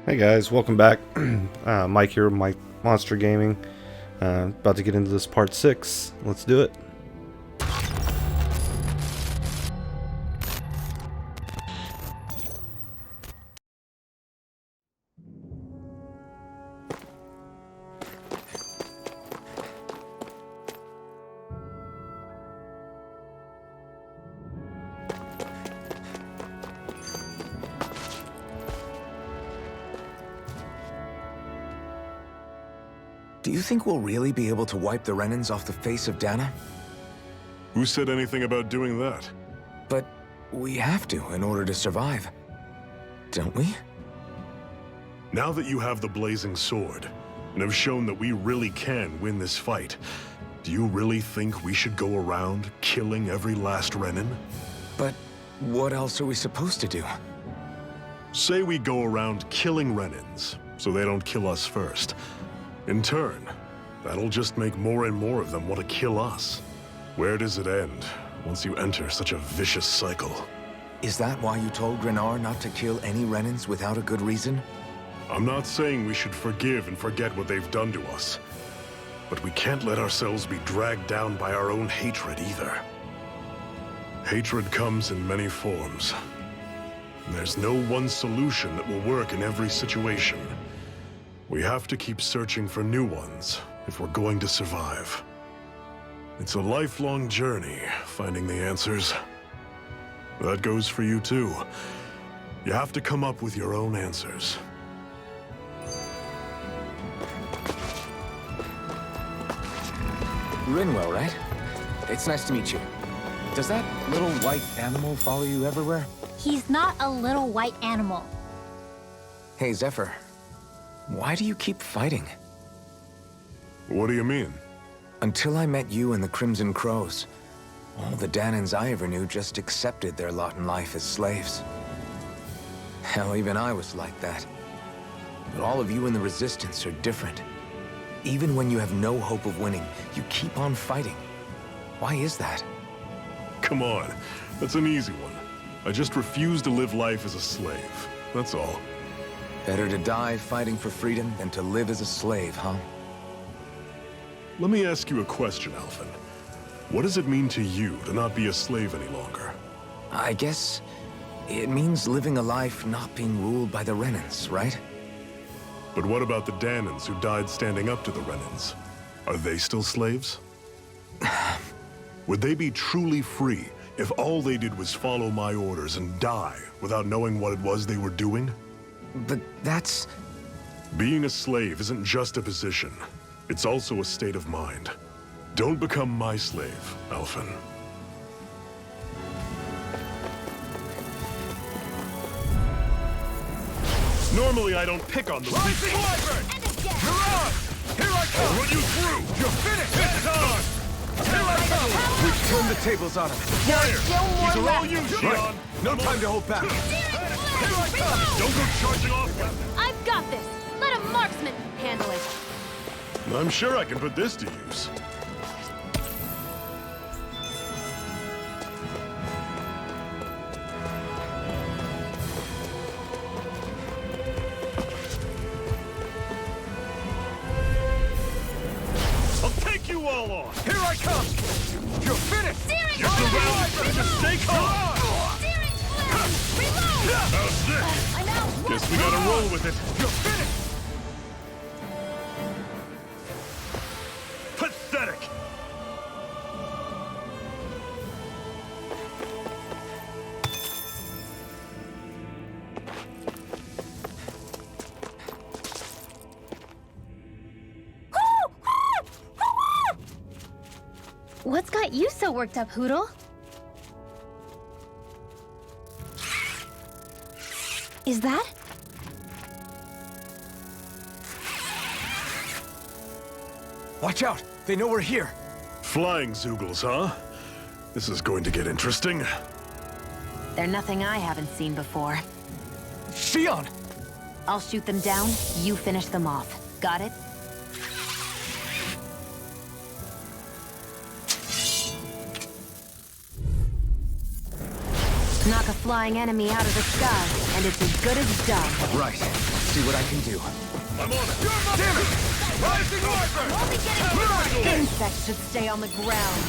Hey guys, welcome back. Mike here, Mike Monster Gaming. About to get into this part 6. Let's do it. Do you think we'll really be able to wipe the Renans off the face of Dana? Who said anything about doing that? But we have to in order to survive. Don't we? Now that you have the Blazing Sword, and have shown that we really can win this fight, do you really think we should go around killing every last Renan? But what else are we supposed to do? Say we go around killing Renans, so they don't kill us first. In turn, that'll just make more and more of them want to kill us. Where does it end, once you enter such a vicious cycle? Is that why you told Grenar not to kill any Renans without a good reason? I'm not saying we should forgive and forget what they've done to us. But we can't let ourselves be dragged down by our own hatred either. Hatred comes in many forms. And there's no one solution that will work in every situation. We have to keep searching for new ones if we're going to survive. It's a lifelong journey, finding the answers. That goes for you too. You have to come up with your own answers. Rinwell, right? It's nice to meet you. Does that little white animal follow you everywhere? He's not a little white animal. Hey, Zephyr. Why do you keep fighting? What do you mean? Until I met you and the Crimson Crows, all the Danans I ever knew just accepted their lot in life as slaves. Hell, even I was like that. But all of you in the Resistance are different. Even when you have no hope of winning, you keep on fighting. Why is that? Come on, that's an easy one. I just refuse to live life as a slave, that's all. Better to die fighting for freedom than to live as a slave, huh? Let me ask you a question, Alphen. What does it mean to you to not be a slave any longer? I guess it means living a life not being ruled by the Renans, right? But what about the Danans who died standing up to the Renans? Are they still slaves? Would they be truly free if all they did was follow my orders and die without knowing what it was they were doing? But that's... Being a slave isn't just a position. It's also a state of mind. Don't become my slave, Alphen. Normally I don't pick on the Rising Wyvern! You're on! Here I come! I'll run you through! You're finished! It's time! Here I come! We've turned the tables on him. Fire! These are all you, Shion! No time to hold back. Here I come! Don't go charging off! I've got this. Let a marksman handle it. I'm sure I can put this to use. I'll take you all on! Here I come! You're finished! Steering You're surrounded, but just stay calm! Steering flare! Reload! How's this? I'm out. Guess we gotta roll with it. You're finished! Pathetic! What's got you so worked up, Hootle? Is that? Watch out! They know we're here. Flying Zoogles, huh? This is going to get interesting. They're nothing I haven't seen before. Shion! I'll shoot them down, you finish them off. Got it? Knock a flying enemy out of the sky, and it's as good as done. Right. see what I can do. I'm on it! Damn it! Rising Wyvern! Only getting started. Insects should stay on the ground.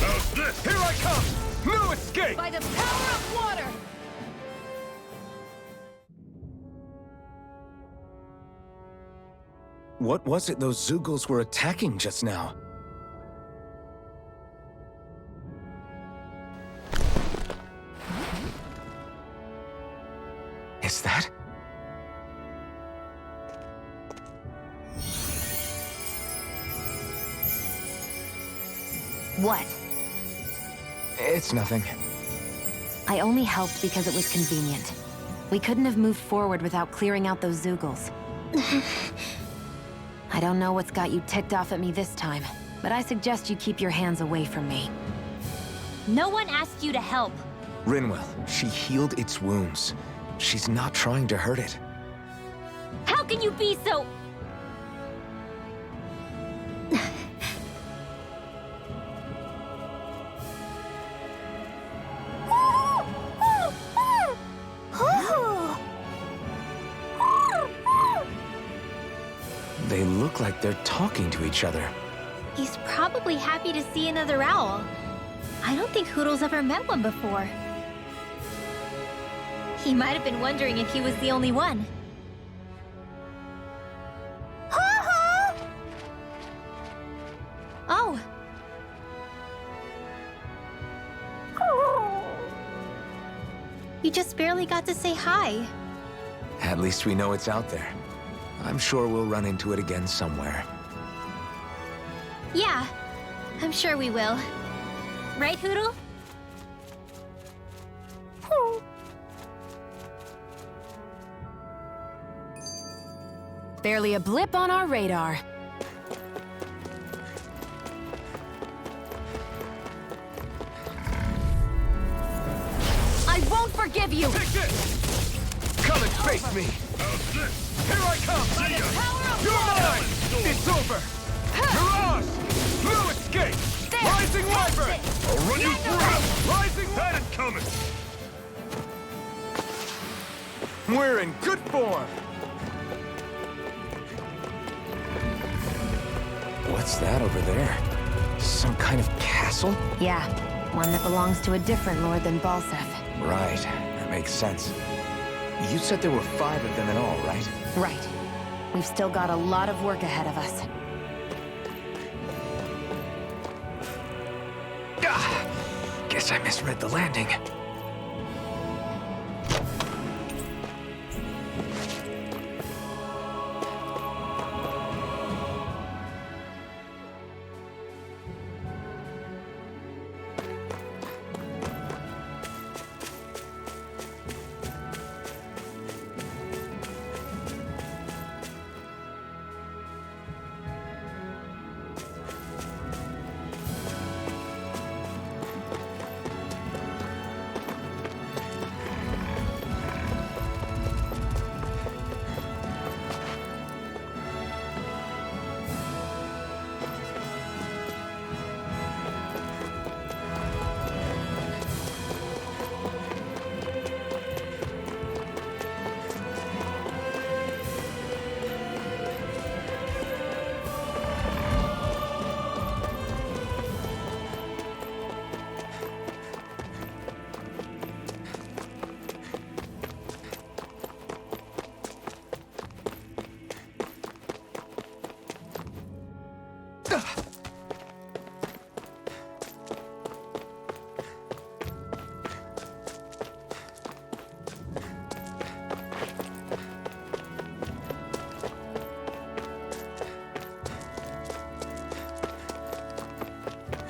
How's this? Here I come! No escape! By the power of water. What was it those Zeugles were attacking just now? Is that? What? It's nothing. I only helped because it was convenient. We couldn't have moved forward without clearing out those Zeugles. I don't know what's got you ticked off at me this time, but I suggest you keep your hands away from me. No one asked you to help. Rinwell, she healed its wounds. She's not trying to hurt it. How can you be so... They look like they're talking to each other. He's probably happy to see another owl. I don't think Hoodle's ever met one before. He might have been wondering if he was the only one. Oh. You just barely got to say hi. At least we know it's out there. I'm sure we'll run into it again somewhere. Yeah, I'm sure we will. Right, Hoodle? Barely a blip on our radar. I won't forgive you! Take this! Come and face me! How's this? Here I come! See ya! You're mine! It's over! Mirage! No escape! Rising Wyvern! I'll run you through! Rising Had it coming! We're in good form! What's that over there? Some kind of castle? Yeah, one that belongs to a different lord than Balsef. Right, that makes sense. You said there were 5 of them in all, right? Right. We've still got a lot of work ahead of us. Guess I misread the landing.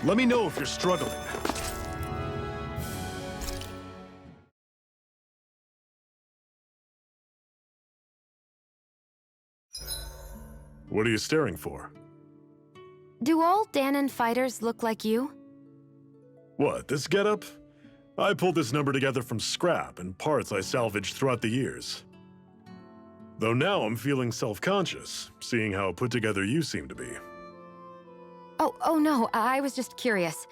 Let me know if you're struggling. What are you staring for? Do all Dahnan fighters look like you? What, this getup? I pulled this number together from scrap and parts I salvaged throughout the years. Though now I'm feeling self-conscious, seeing how put together you seem to be. Oh no, I was just curious.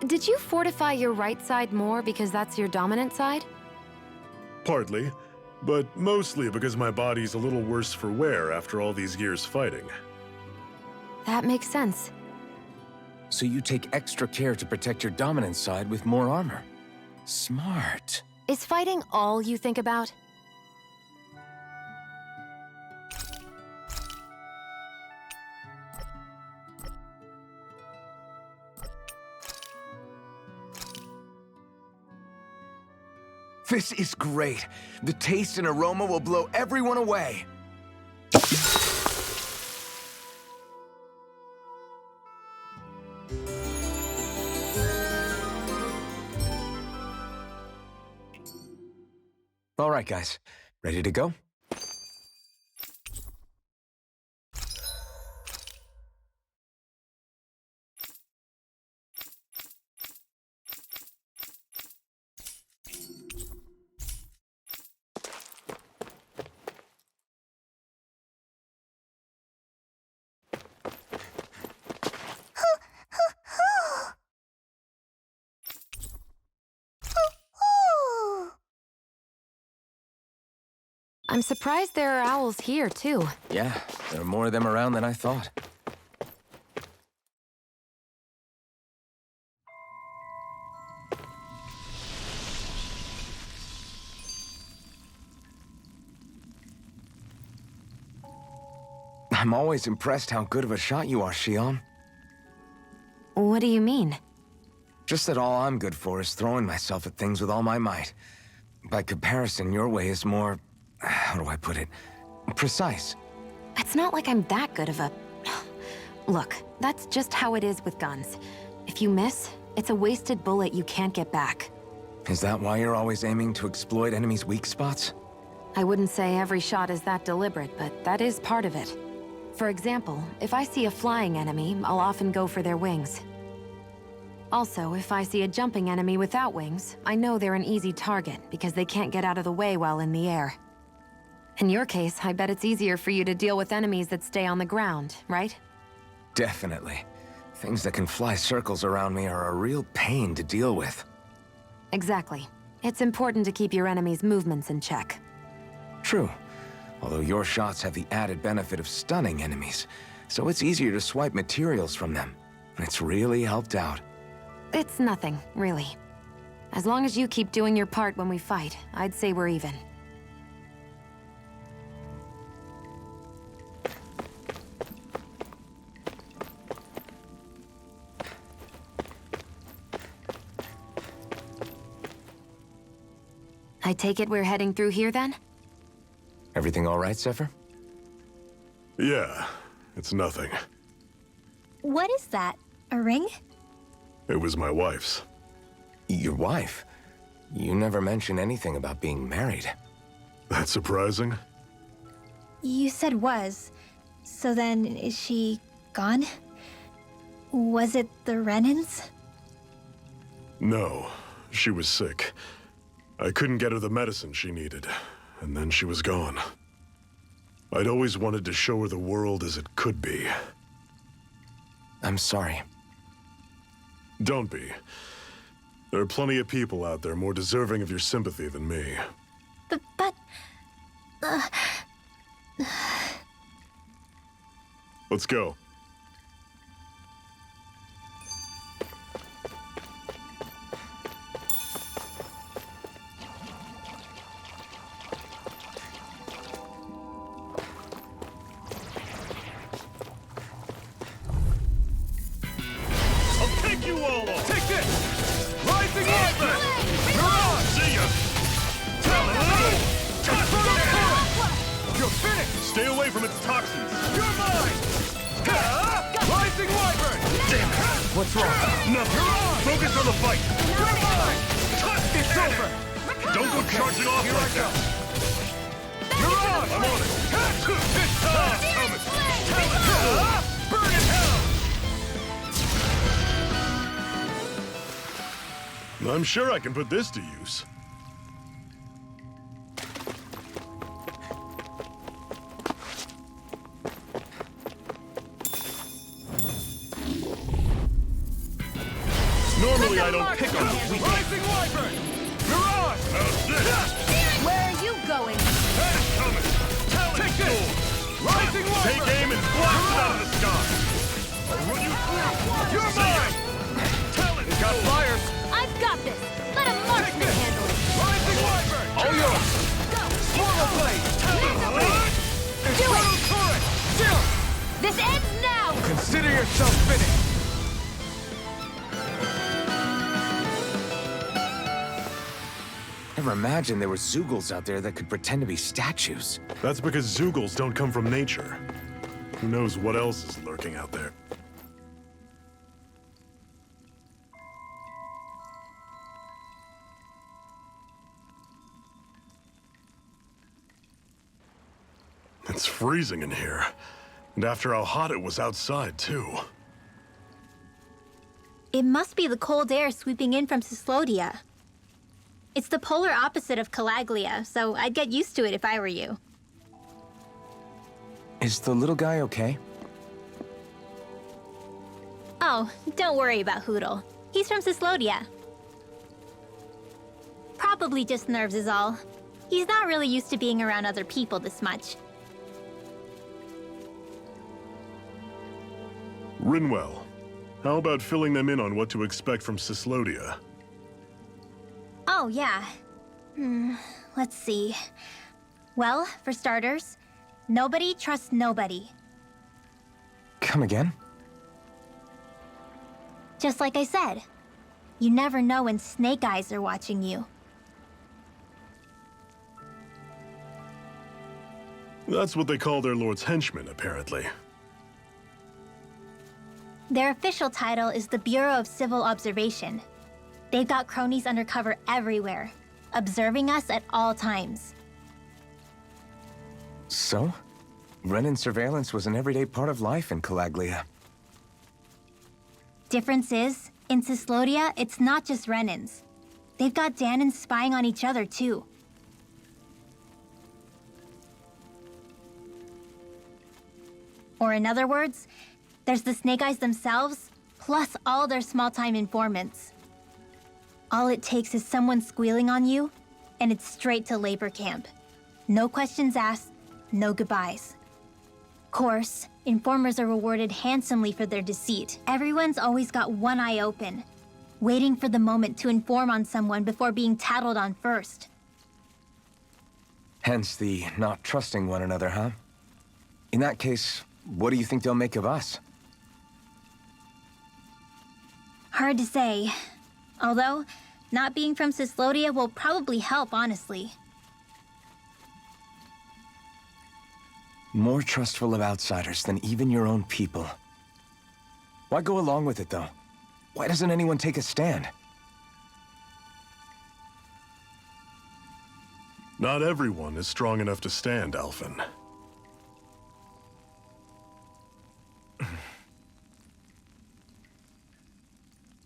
Did you fortify your right side more because that's your dominant side? Partly. But mostly because my body's a little worse for wear after all these years fighting. That makes sense. So you take extra care to protect your dominant side with more armor. Smart. Is fighting all you think about? This is great. The taste and aroma will blow everyone away. All right, guys. Ready to go? I'm surprised there are owls here, too. Yeah, there are more of them around than I thought. I'm always impressed how good of a shot you are, Xion. What do you mean? Just that all I'm good for is throwing myself at things with all my might. By comparison, your way is more... how do I put it? Precise. It's not like I'm that good of a... Look, that's just how it is with guns. If you miss, it's a wasted bullet you can't get back. Is that why you're always aiming to exploit enemies' weak spots? I wouldn't say every shot is that deliberate, but that is part of it. For example, if I see a flying enemy, I'll often go for their wings. Also, if I see a jumping enemy without wings, I know they're an easy target because they can't get out of the way while in the air. In your case, I bet it's easier for you to deal with enemies that stay on the ground, right? Definitely. Things that can fly circles around me are a real pain to deal with. Exactly. It's important to keep your enemy's movements in check. True. Although your shots have the added benefit of stunning enemies, so it's easier to swipe materials from them. It's really helped out. It's nothing, really. As long as you keep doing your part when we fight, I'd say we're even. I take it we're heading through here, then? Everything all right, Zephyr? Yeah, it's nothing. What is that? A ring? It was my wife's. Your wife? You never mentioned anything about being married. That's surprising? You said was. So then, is she gone? Was it the Renans? No, she was sick. I couldn't get her the medicine she needed, and then she was gone. I'd always wanted to show her the world as it could be. I'm sorry. Don't be. There are plenty of people out there more deserving of your sympathy than me. But... Let's go. Stay away from its toxins. You're mine! Rising Wyvern! Damn it! What's wrong? Nothing. Focus on the fight. You're mine! It's over! Don't go charging off Here like I go. that. You're on! I'm on it. This time! Coming. Burn in hell! I'm sure I can put this to use. Normally I don't pick on the weak. Rising Wyvern! Mirage! How's this? Where are you going? Head coming! Take this! Rising Wyvern! Take aim and blast it out of the sky! I'll run you through! You're mine! Talon! Got flyers! I've got this. Let a marksman handle it. Rising Wyvern! All yours! Go. Swallow blade! Do it! Turret! Zero! This ends now. Consider yourself finished! Never imagined there were Zeugles out there that could pretend to be statues. That's because Zeugles don't come from nature. Who knows what else is lurking out there? It's freezing in here. And after how hot it was outside, too. It must be the cold air sweeping in from Cyslodia. It's the polar opposite of Calaglia, so I'd get used to it if I were you. Is the little guy okay? Oh, don't worry about Hootle. He's from Cyslodia. Probably just nerves is all. He's not really used to being around other people this much. Rinwell, how about filling them in on what to expect from Cyslodia? Oh, yeah. Let's see. Well, for starters, nobody trusts nobody. Come again? Just like I said, you never know when Snake Eyes are watching you. That's what they call their lord's henchmen, apparently. Their official title is the Bureau of Civil Observation. They've got cronies undercover everywhere, observing us at all times. So? Renan surveillance was an everyday part of life in Calaglia. Difference is, in Cyslodia, it's not just Renans. They've got Danans spying on each other, too. Or in other words, there's the Snake Eyes themselves, plus all their small-time informants. All it takes is someone squealing on you, and it's straight to labor camp. No questions asked, no goodbyes. Course, informers are rewarded handsomely for their deceit. Everyone's always got one eye open, waiting for the moment to inform on someone before being tattled on first. Hence the not trusting one another, huh? In that case, what do you think they'll make of us? Hard to say. Although, not being from Cyslodia will probably help, honestly. More trustful of outsiders than even your own people. Why go along with it, though? Why doesn't anyone take a stand? Not everyone is strong enough to stand, Alphen.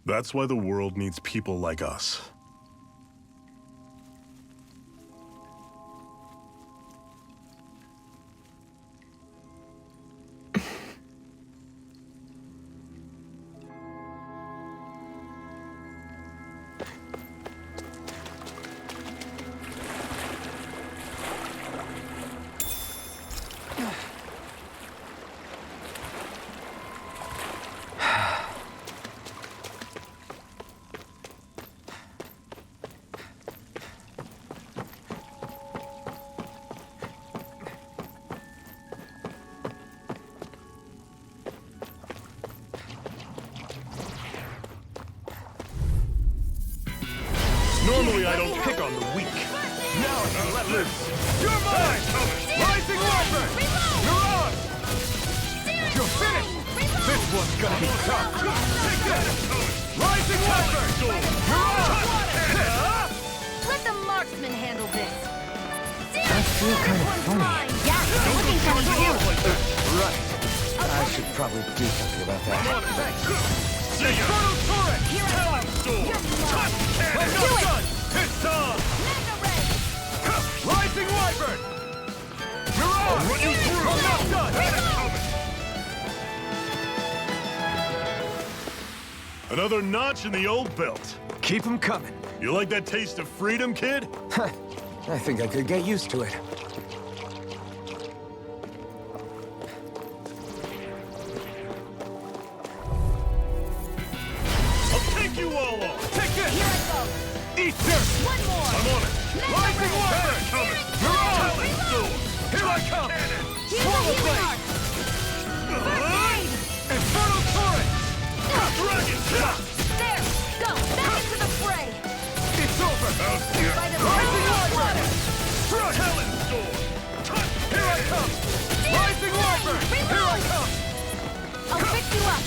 That's why the world needs people like us. Normally I don't pick on the weak. Now I'm let loose. You're mine! Rising Wyvern! Mirage! You're finished! This one's gonna be tough! Take this! Rising Wyvern! Mirage! Let the marksman handle this. I feel kind of funny. Yeah, looking kind of cute. Right. I should probably do something about that. Inferno turret! Talon storm! Cut cannon! Do it! It's on! Mega ray! Rising Wyvern! Mirage! Run you through! I'm not done! Another notch in the old belt. Keep them coming. You like that taste of freedom, kid? I think I could get used to it. I'll take you all on! Take this! Here I go. Eat dirt! One more. I'm on it! Rising Wyvern! Coming! Talent Sword! Here I come! Here's Swallow the healing Blade! arc. Infernal Torrent! Dragon Shot! There. Go. Back into the fray. It's over! By the Rising power of Wyvern! water. Crush! Talent Sword! Touch! Here I come! Rising Wyvern! Here I come! I'll fix you up.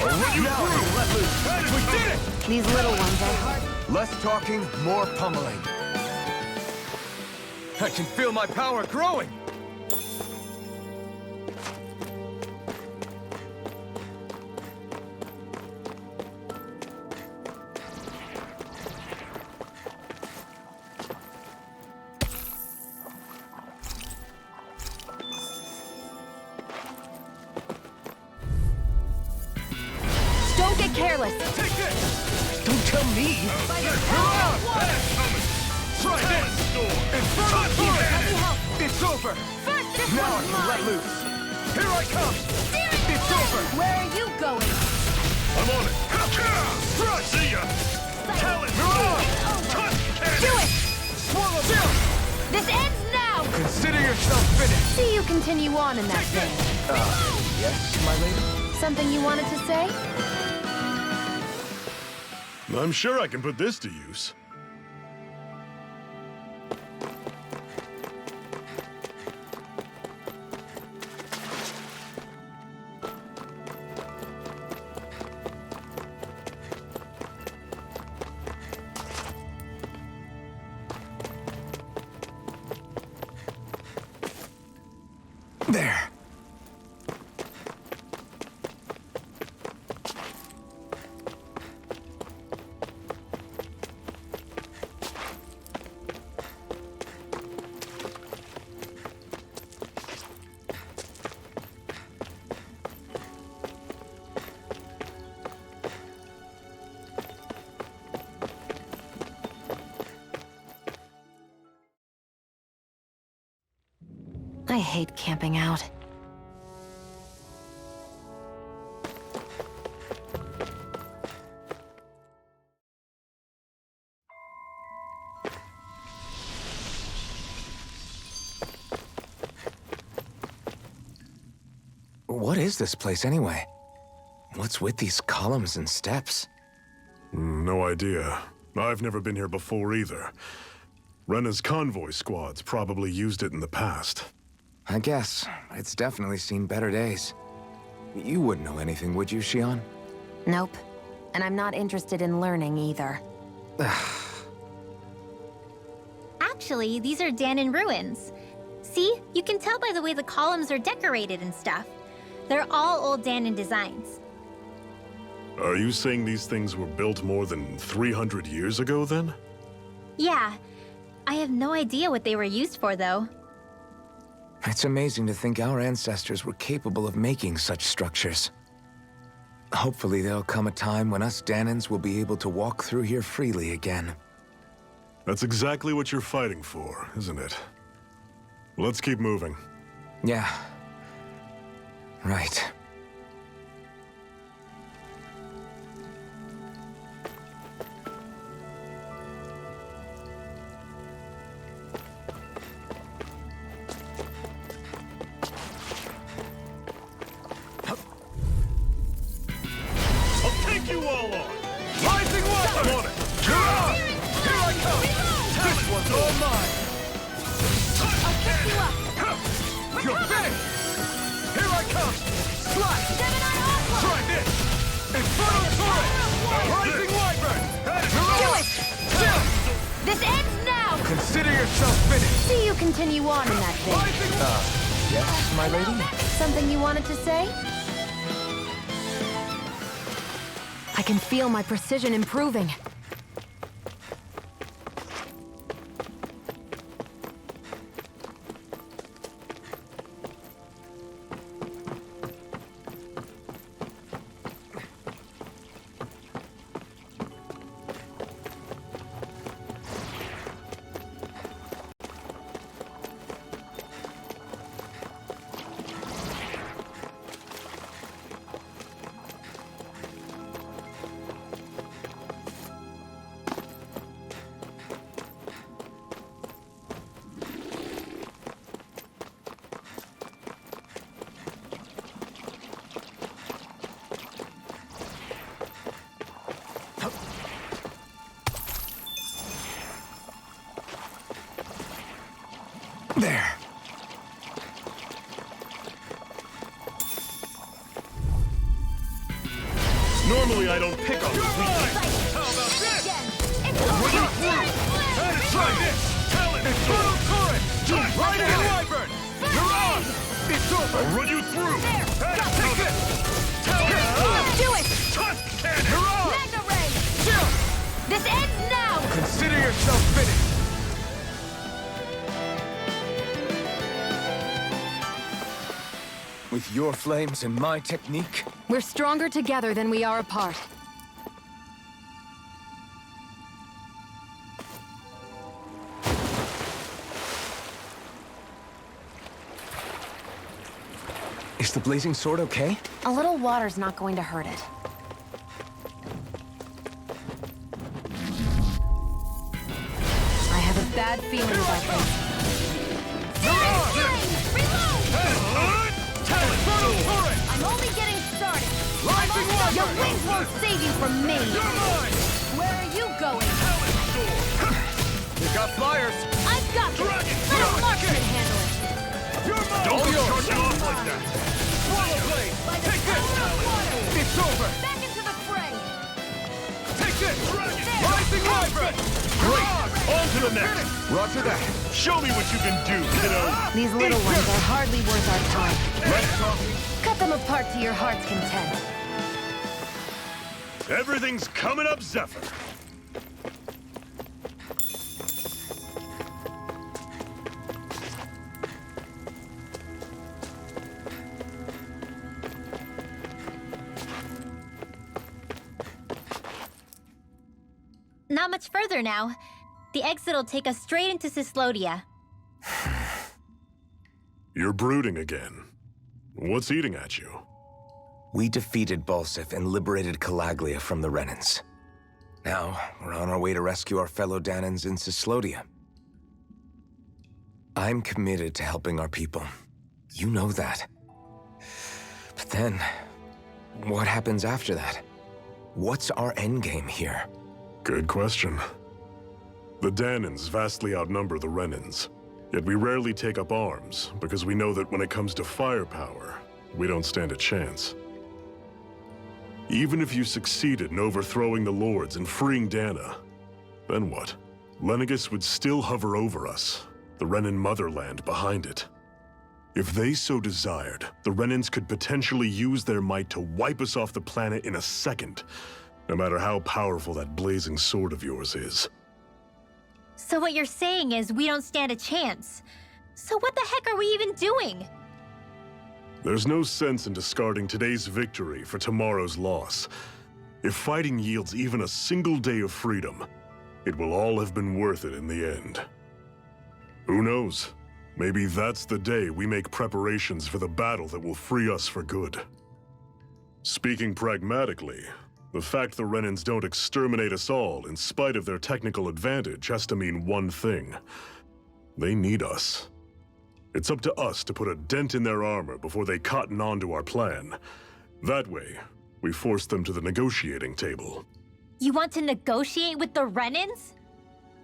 Now let loose! We did it! These little ones are hard. Less talking, more pummeling. I can feel my power growing! Don't get careless. Take this! Don't tell me! By the power of water. Try this! Infernal Let me Torrent! help. It's over! First, this Now I one's can let mine. loose! Here I come! Steering It's wheel. over. Where are you going? I'm on it! Crush! See ya! Talent Sword! Touch! Do it. Swallow Blade! This ends now. Consider yourself finished! See you continue on in that vein. Yes, my lady? Something you wanted to say? I'm sure I can put this to use. There. I hate camping out. What is this place anyway? What's with these columns and steps? No idea. I've never been here before either. Rena's convoy squads probably used it in the past. I guess. It's definitely seen better days. You wouldn't know anything, would you, Xion? Nope. And I'm not interested in learning either. Actually, these are Danon ruins. See? You can tell by the way the columns are decorated and stuff. They're all old Danon designs. Are you saying these things were built more than 300 years ago, then? Yeah. I have no idea what they were used for, though. It's amazing to think our ancestors were capable of making such structures. Hopefully there'll come a time when us Danons will be able to walk through here freely again. That's exactly what you're fighting for, isn't it? Let's keep moving. Yeah. Right. I'll take you all on! Rising Wyvern! I'm on it! Here I come! This one's all mine! I'll fix you up. You're finished! Here I come! Slash! Gemini Onslaught! Try this! Infernal Torrent! Rising Wyvern! Do it! This ends now! Consider yourself finished! See you continue on in that vein. Rising Yes, my lady? Something you wanted to say? I can feel my precision improving. There. Normally I don't pick on these weaknesses. How about this? Run you through! Try this! Talent! Infernal Current! Right in, Wyvern! You're on! It's over! I'll run you through! Take this! Talent! Do it! Tusk Cannon! You're on! Magna Ray! This ends now! Consider yourself finished. With your flames and my technique, We're stronger together than we are apart. is the blazing sword okay? A little water's not going to hurt it. I have a bad feeling about this. I'm only getting started. Your wings won't save you from me. Where are you going? You got flyers. I've got this. Let a marksman handle it. Don't go charging off like that! Swallow blade. Take this. It's over. Back into the fray. Take this! Rising Wyvern! Great! On to the next! Roger that. Show me what you can do, kiddo! These little ones are hardly worth our time. Let's talk. Cut them apart to your heart's content. Everything's coming up, Zephyr! Not much further now. The exit'll take us straight into Cyslodia. You're brooding again. What's eating at you? We defeated Balsif and liberated Calaglia from the Renans. Now, we're on our way to rescue our fellow Dahnans in Cyslodia. I'm committed to helping our people. You know that. But then, what happens after that? What's our endgame here? Good question. The Dahnans vastly outnumber the Renans. Yet we rarely take up arms, because we know that when it comes to firepower, we don't stand a chance. Even if you succeeded in overthrowing the Lords and freeing Dahna, then what? Lenegis would still hover over us, the Renan motherland behind it. If they so desired, the Renans could potentially use their might to wipe us off the planet in a second, no matter how powerful that blazing sword of yours is. So what you're saying is we don't stand a chance. So what the heck are we even doing? There's no sense in discarding today's victory for tomorrow's loss. If fighting yields even a single day of freedom, it will all have been worth it in the end. Who knows? Maybe that's the day we make preparations for the battle that will free us for good. Speaking pragmatically, the fact the Renans don't exterminate us all in spite of their technical advantage has to mean one thing. They need us. It's up to us to put a dent in their armor before they cotton on to our plan. That way, we force them to the negotiating table. You want to negotiate with the Renans?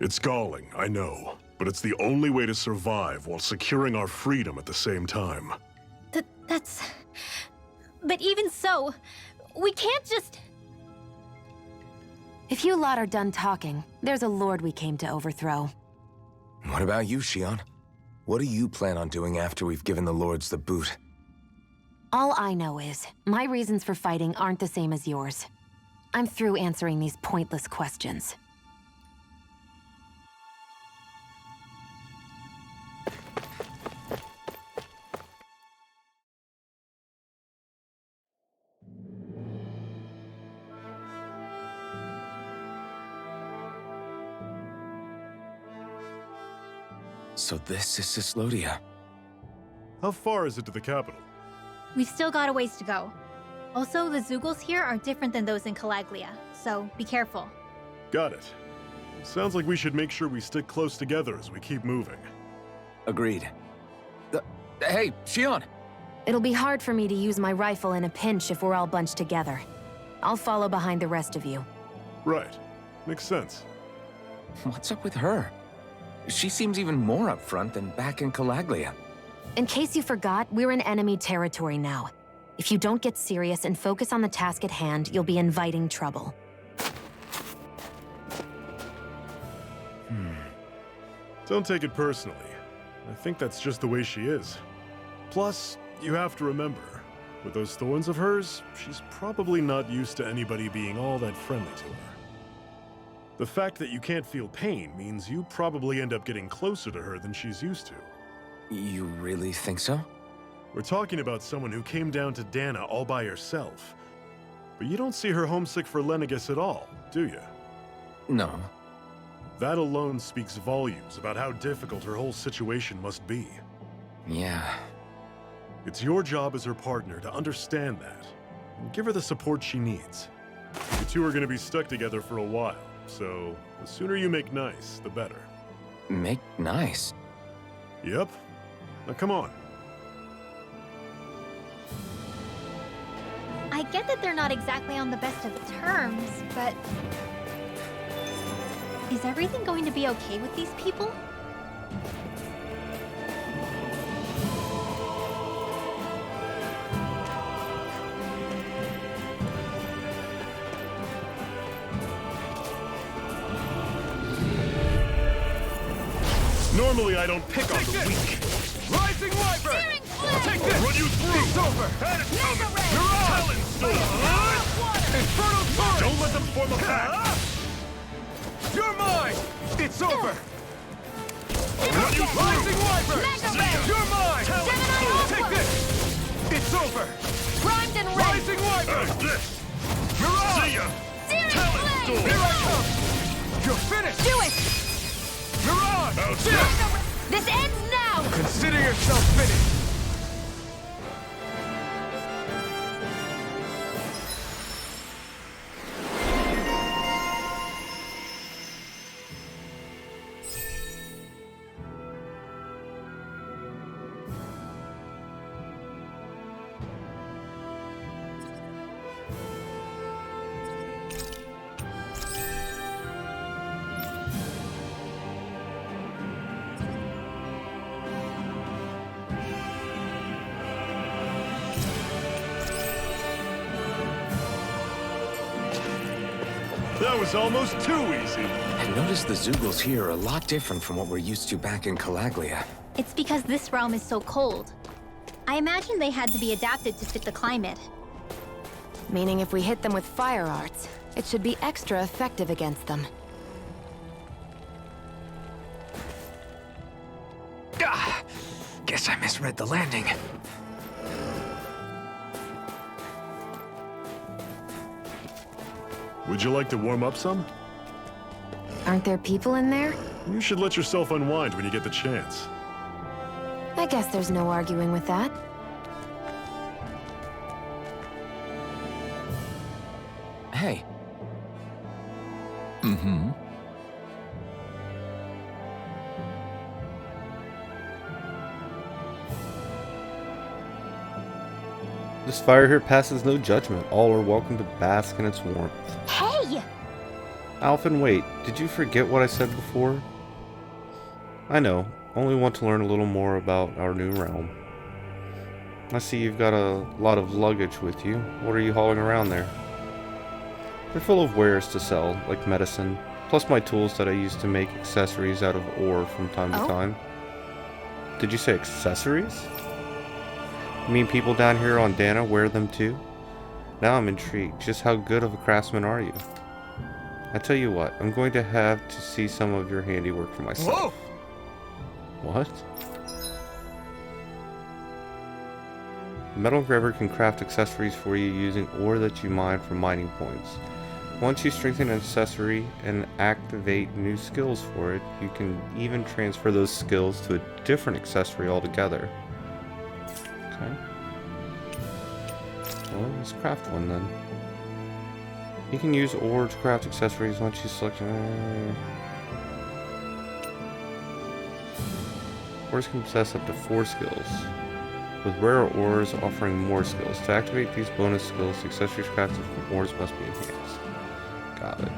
It's galling, I know, but it's the only way to survive while securing our freedom at the same time. That's... But even so, we can't just... If you lot are done talking, there's a lord we came to overthrow. What about you, Shionne? What do you plan on doing after we've given the Lords the boot? All I know is, my reasons for fighting aren't the same as yours. I'm through answering these pointless questions. So this is Cyslodia. How far is it to the capital? We've still got a ways to go. Also, the Zeugles here are different than those in Calaglia, so be careful. Got it. Sounds like we should make sure we stick close together as we keep moving. Agreed. Hey, Shionne! It'll be hard for me to use my rifle in a pinch if we're all bunched together. I'll follow behind the rest of you. Right. Makes sense. What's up with her? She seems even more upfront than back in Calaglia. In case you forgot, we're in enemy territory now. If you don't get serious and focus on the task at hand, you'll be inviting trouble. Don't take it personally. I think that's just the way she is. Plus, you have to remember, with those thorns of hers, she's probably not used to anybody being all that friendly to her. The fact that you can't feel pain means you probably end up getting closer to her than she's used to. You really think so? We're talking about someone who came down to Dana all by herself. But you don't see her homesick for Lenegis at all, do you? No. That alone speaks volumes about how difficult her whole situation must be. Yeah. It's your job as her partner to understand that, and give her the support she needs. You two are going to be stuck together for a while, so the sooner you make nice, the better. Make nice. Yep. Now come on. I get that they're not exactly on the best of terms, but... is everything going to be okay with these people? Normally I don't pick on the weak. Rising Wyvern! Take this! Run you through! It's over! Had it coming! You're on! Talon Storm! Infernal Torrent! Don't let them form a pack! You're mine! It's over! Run you through! Rising Wyvern! See ya! You're mine! Talon Storm! Take this! It's over! Primed and ready! Rising Wyvern! This! You're on! See ya! Talon Storm! Here I come! You're finished! Do it! You're on! Out Sit! there! This ends now! Consider yourself finished! That was almost too easy. I noticed the Zeugles here are a lot different from what we're used to back in Calaglia. It's because this realm is so cold. I imagine they had to be adapted to fit the climate. Meaning if we hit them with fire arts, it should be extra effective against them. Ah, guess I misread the landing. Would you like to warm up some? Aren't there people in there? You should let yourself unwind when you get the chance. I guess there's no arguing with that. Hey. Mm-hmm. This fire here passes no judgment. All are welcome to bask in its warmth. Hey! Alphen, wait, did you forget what I said before? I know, only want to learn a little more about our new realm. I see you've got a lot of luggage with you. What are you hauling around there? They're full of wares to sell, like medicine, plus my tools that I use to make accessories out of ore from time to time. Did you say accessories? You mean people down here on Dana wear them too? Now I'm intrigued. Just how good of a craftsman are you? I tell you what, I'm going to have to see some of your handiwork for myself. Whoa! What? Metal Engraver can craft accessories for you using ore that you mine from mining points. Once you strengthen an accessory and activate new skills for it, you can even transfer those skills to a different accessory altogether. Okay. Well, let's craft one then. You can use ore to craft accessories once you select... Ores can possess up to 4 skills, with rare ores offering more skills. To activate these bonus skills, the accessories crafted from ores must be enhanced. Got it.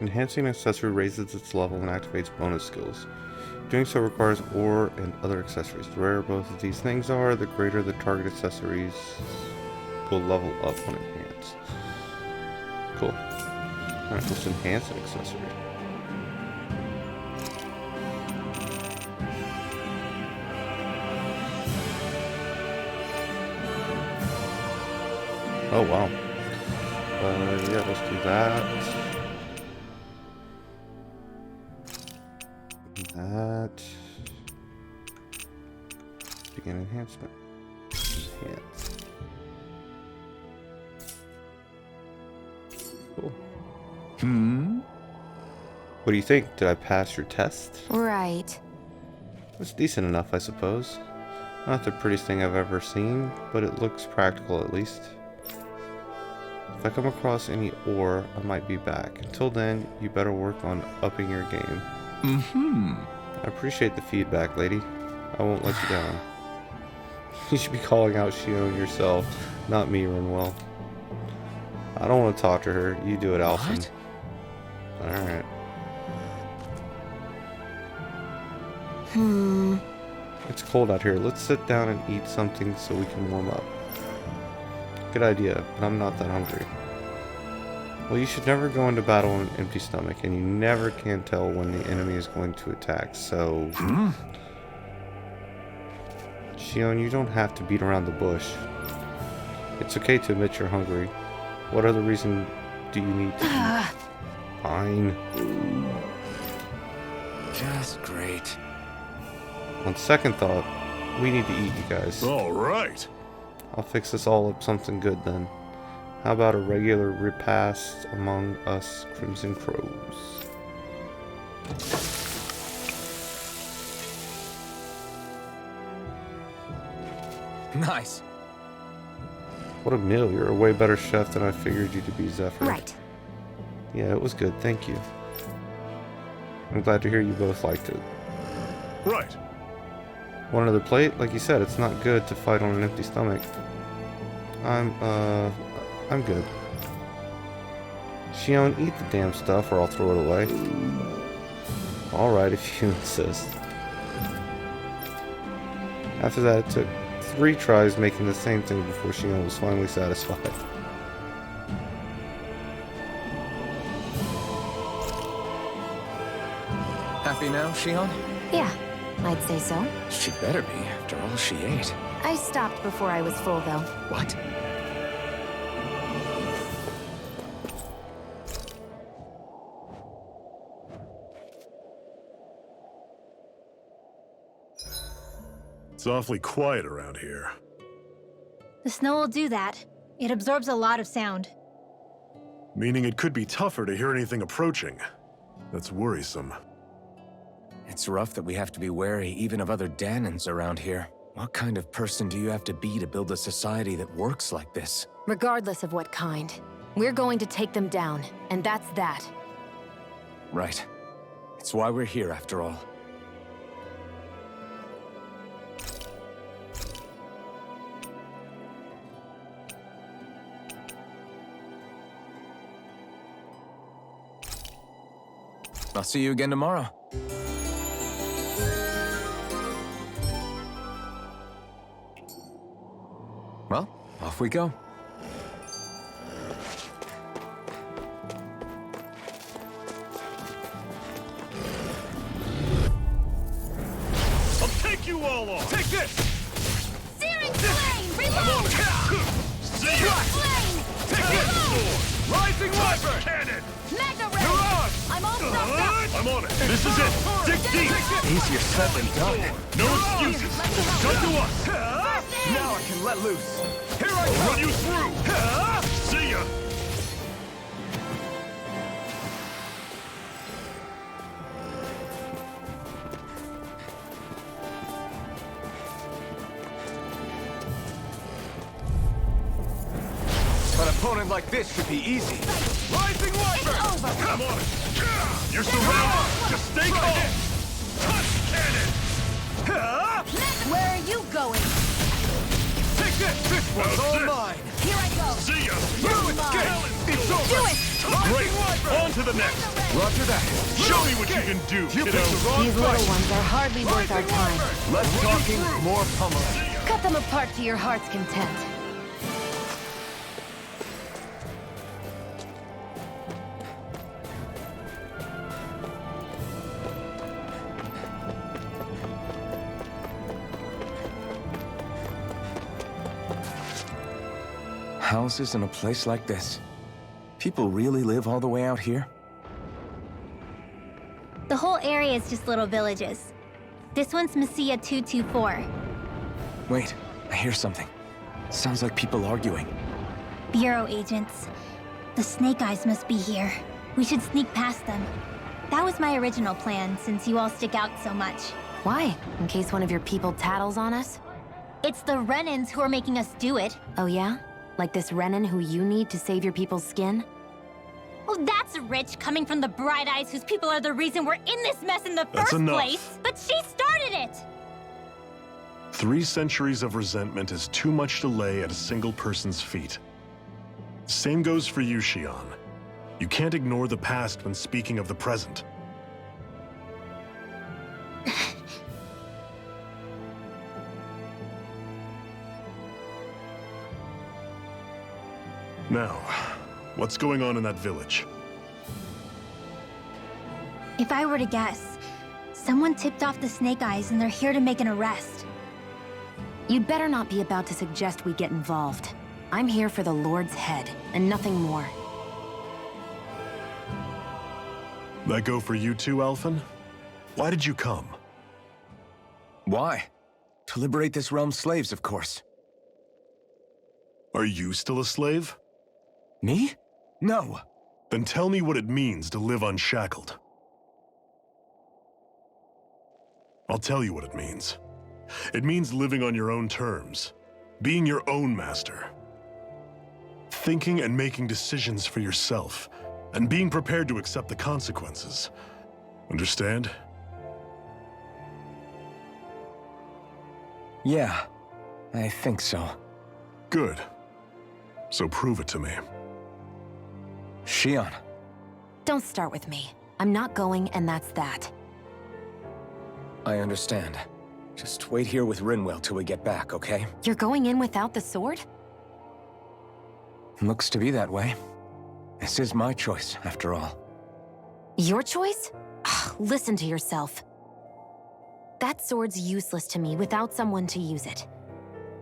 Enhancing accessory raises its level and activates bonus skills. Doing so requires ore and other accessories. The rarer both of these things are, the greater the target accessories will level up when enhanced. Cool. Alright, let's enhance an accessory. Oh wow. Yeah, let's do that. That. Begin enhancement. Enhance. Cool. What do you think? Did I pass your test? Right. It's decent enough, I suppose. Not the prettiest thing I've ever seen, but it looks practical at least. If I come across any ore, I might be back. Until then, you better work on upping your game. I appreciate the feedback, lady. I won't let you down. You should be calling out Xion yourself, not me, Renwell. I don't want to talk to her. You do it, Alphen. What? Alright. It's cold out here. Let's sit down and eat something so we can warm up. Good idea, but I'm not that hungry. Well, you should never go into battle on an empty stomach, and you never can tell when the enemy is going to attack, so... Xion, you don't have to beat around the bush. It's okay to admit you're hungry. What other reason do you need to eat? Fine. Just great. On second thought, we need to eat, you guys. All right. I'll fix this all up something good then. How about a regular repast among us Crimson Crows? Nice. What a meal. You're a way better chef than I figured you to be, Zephyr. Right. Yeah, it was good. Thank you. I'm glad to hear you both liked it. Right. Want another plate? Like you said, it's not good to fight on an empty stomach. I'm good. Xion, eat the damn stuff or I'll throw it away. Alright, if you insist. After that, it took 3 tries making the same thing before Xion was finally satisfied. Happy now, Xion? Yeah, I'd say so. She better be, after all she ate. I stopped before I was full, though. What? It's awfully quiet around here. The snow will do that. It absorbs a lot of sound. Meaning it could be tougher to hear anything approaching. That's worrisome. It's rough that we have to be wary even of other Danans around here. What kind of person do you have to be to build a society that works like this? Regardless of what kind. We're going to take them down, and that's that. Right. It's why we're here, after all. I'll see you again tomorrow. Well, off we go. I'll take you all on! Take this! Searing flame! I'm on Reload! it! See ya! Flame! Take this! Sword! Rising Wyvern! Cannon! Mega You're ray! on! I'm all sucked up! I'm on it! This is it! Dig deep! Easier said than done. No excuses! Come to us! Now I can let loose. Here I come! Run you through! See ya! An opponent like this should be easy. Rising Wyvern! over. Come on it! You're surrounded! Just stay calm! Touch cannon! Where are you going? Take this! This one's all mine! Here I go! See ya! You're mine. It's over! Do it! Great! On to the next! Roger that. Show me what you can do, You kiddo! picked the wrong These little ones are hardly worth our time. Less talking, more pummeling. Cut them apart to your heart's content. Houses in a place like this. People really live all the way out here? The whole area is just little villages. This one's Messia 224. Wait, I hear something. Sounds like people arguing. Bureau agents. The Snake Eyes must be here. We should sneak past them. That was my original plan, since you all stick out so much. Why? In case one of your people tattles on us? It's the Renans who are making us do it. Oh yeah? Like this Renan who you need to save your people's skin? Well, that's rich coming from the Bright Eyes whose people are the reason we're in this mess in the That's first enough. place. But she started it! 3 centuries of resentment is too much to lay at a single person's feet. Same goes for you, Xion. You can't ignore the past when speaking of the present. Now, what's going on in that village? If I were to guess, someone tipped off the Snake Eyes and they're here to make an arrest. You'd better not be about to suggest we get involved. I'm here for the Lord's head, and nothing more. That go for you too, Alphen? Why did you come? Why? To liberate this realm's slaves, of course. Are you still a slave? Me? No. Then tell me what it means to live unshackled. I'll tell you what it means. It means living on your own terms, being your own master, thinking and making decisions for yourself, and being prepared to accept the consequences. Understand? Yeah, I think so. Good. So prove it to me. Xion. Don't start with me. I'm not going, and that's that. I understand. Just wait here with Rinwell till we get back, okay? You're going in without the sword? Looks to be that way. This is my choice, after all. Your choice? Listen to yourself. That sword's useless to me without someone to use it.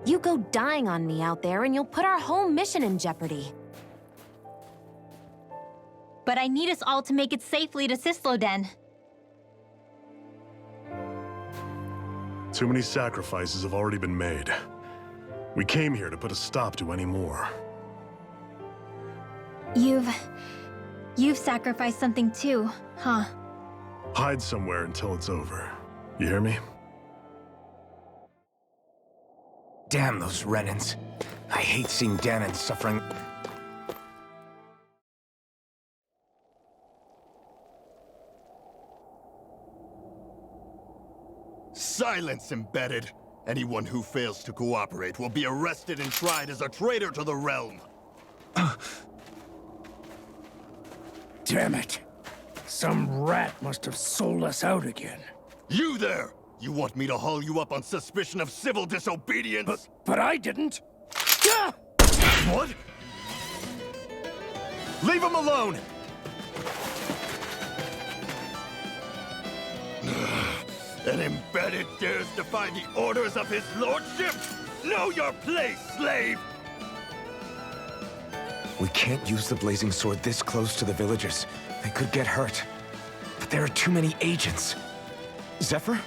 You go dying on me out there and you'll put our whole mission in jeopardy. But I need us all to make it safely to Sisloden. Too many sacrifices have already been made. We came here to put a stop to any more. You've sacrificed something too, huh? Hide somewhere until it's over. You hear me? Damn those Renans. I hate seeing Danon suffering. Silence, Embedded! Anyone who fails to cooperate will be arrested and tried as a traitor to the realm. Damn it. Some rat must have sold us out again. You there! You want me to haul you up on suspicion of civil disobedience? But I didn't. Ah! What? Leave him alone! An Embedded dares defy the orders of his lordship? Know your place, slave! We can't use the blazing sword this close to the villagers. They could get hurt. But there are too many agents. Zephyr?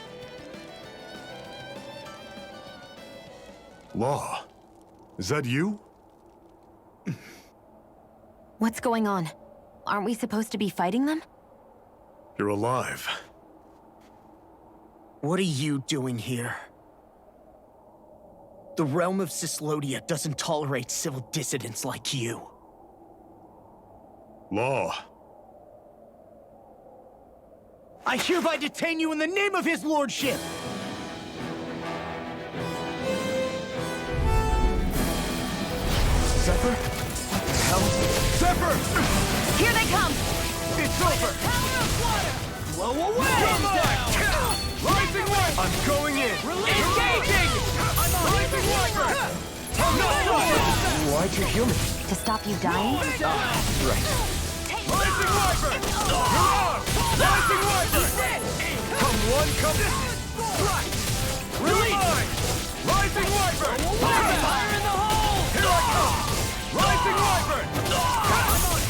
Law. Is that you? What's going on? Aren't we supposed to be fighting them? You're alive. What are you doing here? The realm of Cyslodia doesn't tolerate civil dissidents like you. Law. I hereby detain you in the name of his lordship! Zephyr? What the hell? Zephyr! Here they come! It's over! Blow away! Rising Wyvern! I'm going in! Engaging! I'm on Rising Wyvern! Why'd you heal me? To stop you dying? Right. Rising Wyvern! You're on! Rising Wyvern! Come one, come right! Release! Rising Wyvern! Fire in the hole! Here I come! Rising Wyvern!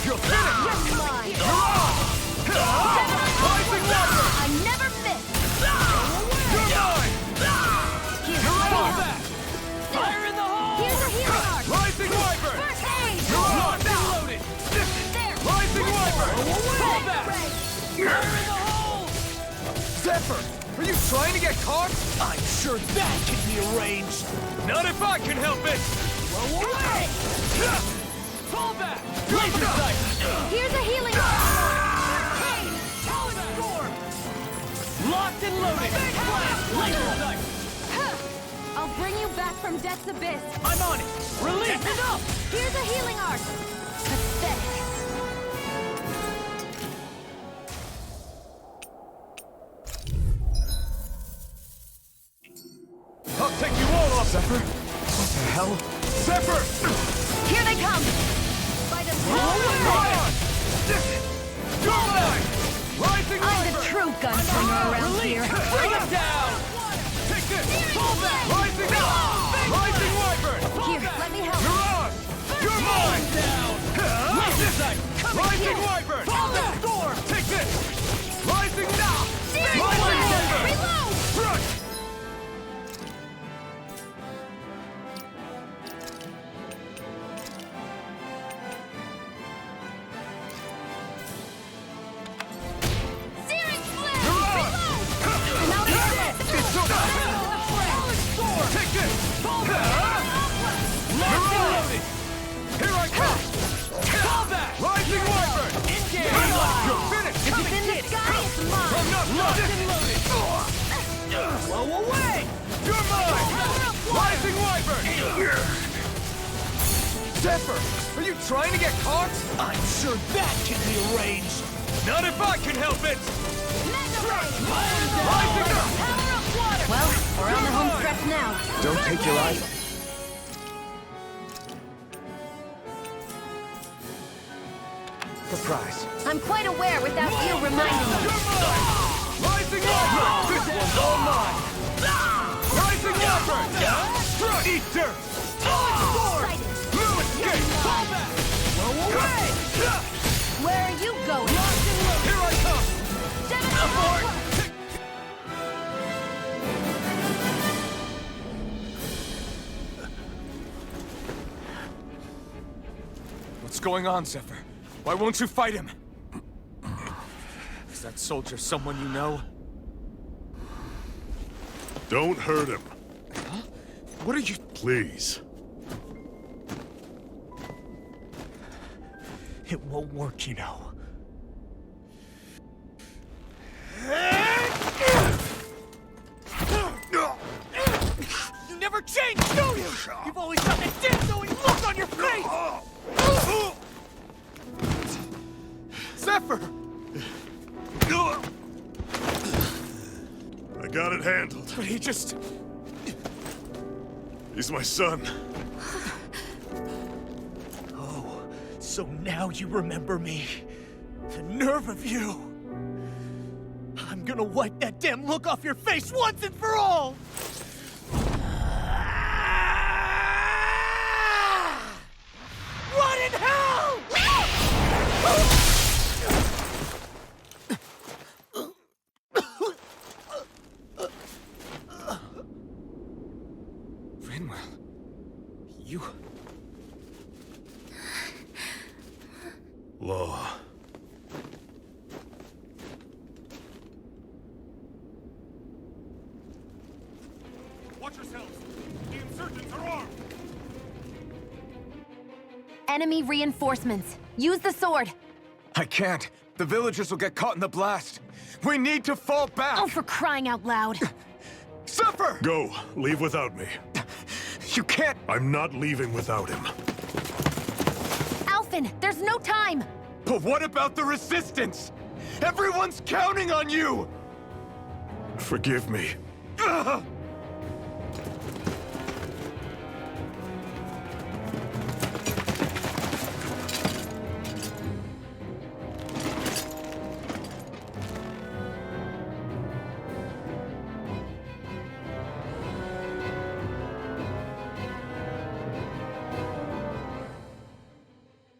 You're finished! You're on! Rising Wyvern! I never miss! You're mine! You're on! Fire in the hole! Here's a healing arc! Rising Wyvern! First aid! You're on! Loaded! There! Rising Wyvern! Fall back! Fire in the hole! Zephyr! Are you trying to get caught? I'm sure that can be arranged. Not if I can help it! Blow away! Fall back! Laser sight! Here's a healing arc! Talon storm! Locked and loaded! Laser sight! I'll bring you back from Death's Abyss! I'm on it! Release enough! Here's a healing arc! Pathetic! I'll take you all off! Zephyr? What the hell? Zephyr! Here they come! By the Come on! Go on! Rising I'm the Wyvern! true gunslinger around here! Bring him down! Take this! Fall back! Rising Rising Wyvern! Here, let me help! You're on! You're mine! Down! Laser sight! Rising Wyvern! Fall back! Storm! Take this! Rising now! Rising Wyvern! Reload! Front! Searing Flare! You're on! Reload! Now It's over! Storm! Take this! Fall back! Locked and loaded! Here I come! Fall back! Rising Wyvern! Engage! You're finished! If it's in the sky, it's mine! I'm not locked and loaded! Blow away! You're mine! Rising Wyvern! Zephyr! Are you trying to get caught? I'm sure that can be arranged! Not if I can help it! Rising up! Well, we're on the home stretch now. Don't take your eyes off. Surprise. I'm quite aware without you reminding me. You're mine! Rising Wyvern! This one's all mine! Rising Wyvern! Strut! Eat dirt! Excited. No escape! Fall back! Blow away! Where are you going? Here I come! Abort! What's going on, Zephyr? Why won't you fight him? Is that soldier someone you know? Don't hurt him, What are you... please. It won't work, you know. You never change, do you? You've always got that damn-knowing look on your face! Zephyr! I got it handled. But he just... He's my son. Oh, so now you remember me. The nerve of you! I'm gonna wipe that damn look off your face once and for all! Run in hell! Rinwell, you... Law. Watch yourselves! The insurgents are armed! Enemy reinforcements. Use the sword. I can't. The villagers will get caught in the blast. We need to fall back. Oh, for crying out loud. Zephyr! Go. Leave without me. You can't. I'm not leaving without him. Alphen, there's no time. But what about the Resistance? Everyone's counting on you! Forgive me. Ugh!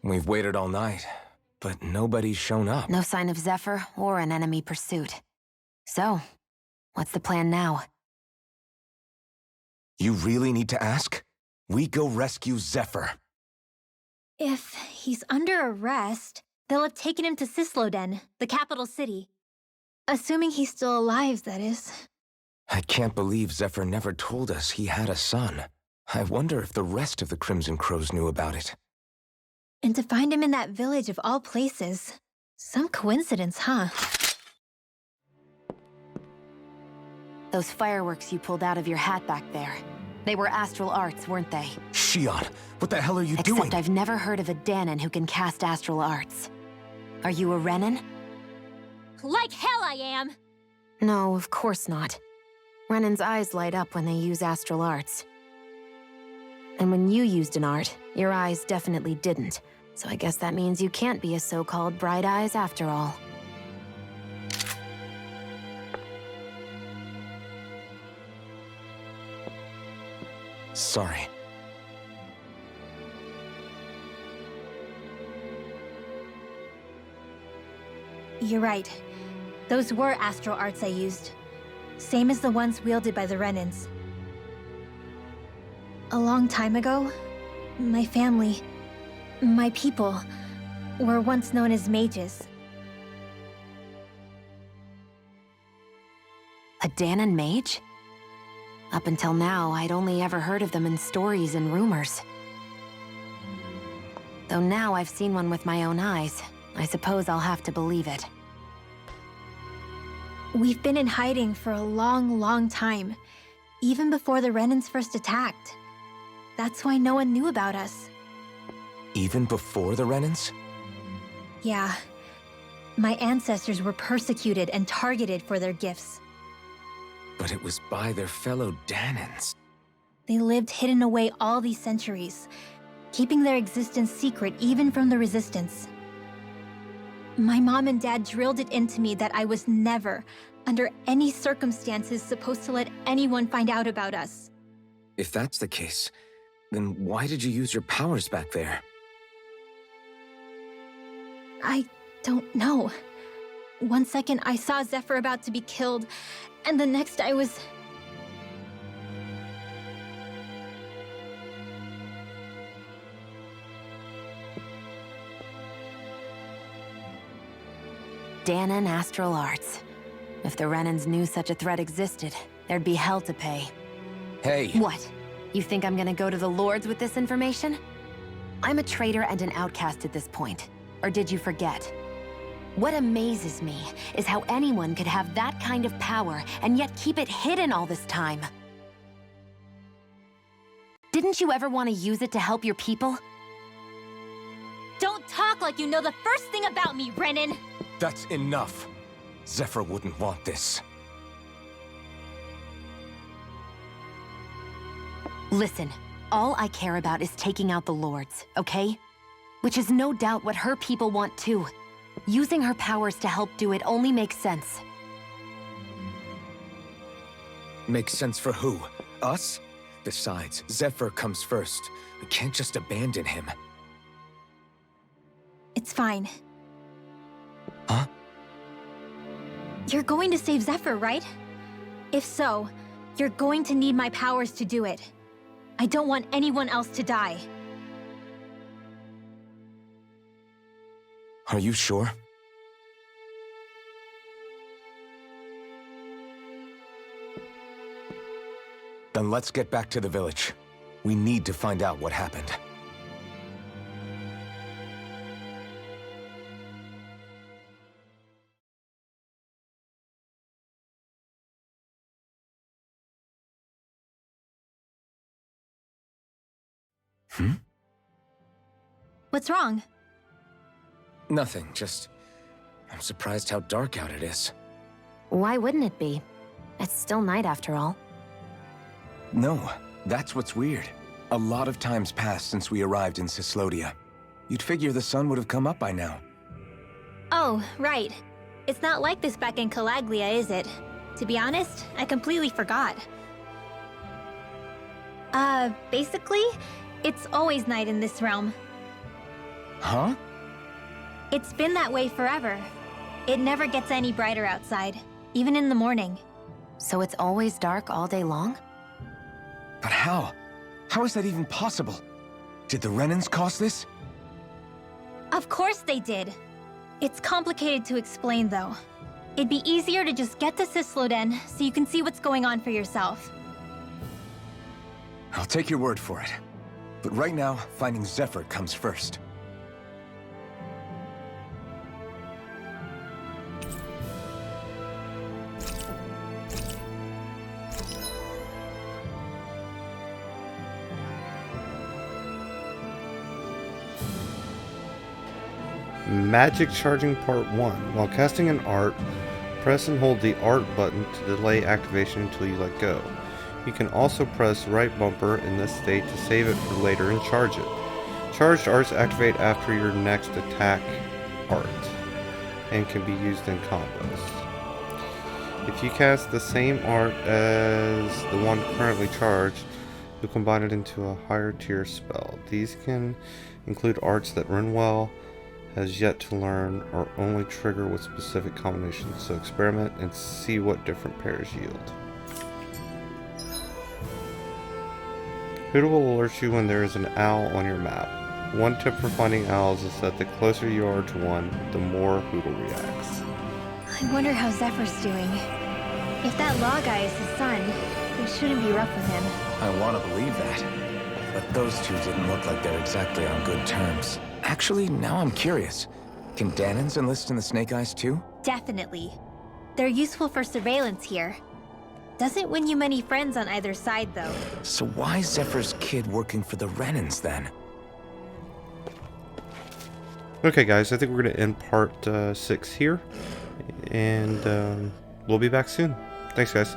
We've waited all night, but nobody's shown up. No sign of Zephyr or an enemy pursuit. So, what's the plan now? You really need to ask? We go rescue Zephyr. If he's under arrest, they'll have taken him to Cisloden, the capital city. Assuming he's still alive, that is. I can't believe Zephyr never told us he had a son. I wonder if the rest of the Crimson Crows knew about it. And to find him in that village of all places. Some coincidence, huh? Those fireworks you pulled out of your hat back there. They were astral arts, weren't they? Shion, what the hell are you doing? Except I've never heard of a Dahnan who can cast astral arts. Are you a Renan? Like hell I am! No, of course not. Renan's eyes light up when they use astral arts. And when you used an art, your eyes definitely didn't. So I guess that means you can't be a so-called Bright Eyes after all. Sorry. You're right. Those were astral arts I used. Same as the ones wielded by the Renans. A long time ago, my family, my people, were once known as mages. A Dahnan mage? Up until now, I'd only ever heard of them in stories and rumors. Though now I've seen one with my own eyes, I suppose I'll have to believe it. We've been in hiding for a long, long time, even before the Renans first attacked. That's why no one knew about us. Even before the Renans? Yeah. My ancestors were persecuted and targeted for their gifts. But it was by their fellow Dahnans. They lived hidden away all these centuries, keeping their existence secret even from the Resistance. My mom and dad drilled it into me that I was never, under any circumstances, supposed to let anyone find out about us. If that's the case, then why did you use your powers back there? I don't know. One second I saw Zephyr about to be killed, and the next I was... Dahnan astral arts. If the Renans knew such a threat existed, there'd be hell to pay. Hey! What? You think I'm gonna go to the Lords with this information? I'm a traitor and an outcast at this point. Or did you forget? What amazes me is how anyone could have that kind of power and yet keep it hidden all this time. Didn't you ever want to use it to help your people? Don't talk like you know the first thing about me, Renan! That's enough. Zephyr wouldn't want this. Listen, all I care about is taking out the Lords, okay? Which is no doubt what her people want too. Using her powers to help do it only makes sense. Makes sense for who? Us? Besides, Zephyr comes first. We can't just abandon him. It's fine. Huh? You're going to save Zephyr, right? If so, you're going to need my powers to do it. I don't want anyone else to die. Are you sure? Then let's get back to the village. We need to find out what happened. What's wrong? Nothing, just... I'm surprised how dark out it is. Why wouldn't it be? It's still night after all. No, that's what's weird. A lot of time's passed since we arrived in Cyslodia. You'd figure the sun would have come up by now. Oh, right. It's not like this back in Calaglia, is it? To be honest, I completely forgot. Basically, it's always night in this realm. Huh? It's been that way forever. It never gets any brighter outside, even in the morning. So it's always dark all day long? But how? How is that even possible? Did the Renans cause this? Of course they did. It's complicated to explain, though. It'd be easier to just get to Cysloden so you can see what's going on for yourself. I'll take your word for it. But right now, finding Zephyr comes first. Magic Charging Part 1. While casting an art, press and hold the art button to delay activation until you let go. You can also press right bumper in this state to save it for later and charge it. Charged arts activate after your next attack art and can be used in combos. If you cast the same art as the one currently charged, you'll combine it into a higher tier spell. These can include arts that Rinwell has yet to learn or only trigger with specific combinations, so experiment and see what different pairs yield. Hoodoo will alert you when there is an owl on your map. One tip for finding owls is that the closer you are to one, the more Hoodoo reacts. I wonder how Zephyr's doing. If that law guy is his son, it shouldn't be rough with him. I want to believe that. But those two didn't look like they're exactly on good terms. Actually, now I'm curious. Can Danans enlist in the Snake Eyes too? Definitely. They're useful for surveillance here. Doesn't win you many friends on either side, though. So why is Zephyr's kid working for the Renans then? Okay guys, I think we're going to end part 6 here. And we'll be back soon. Thanks guys.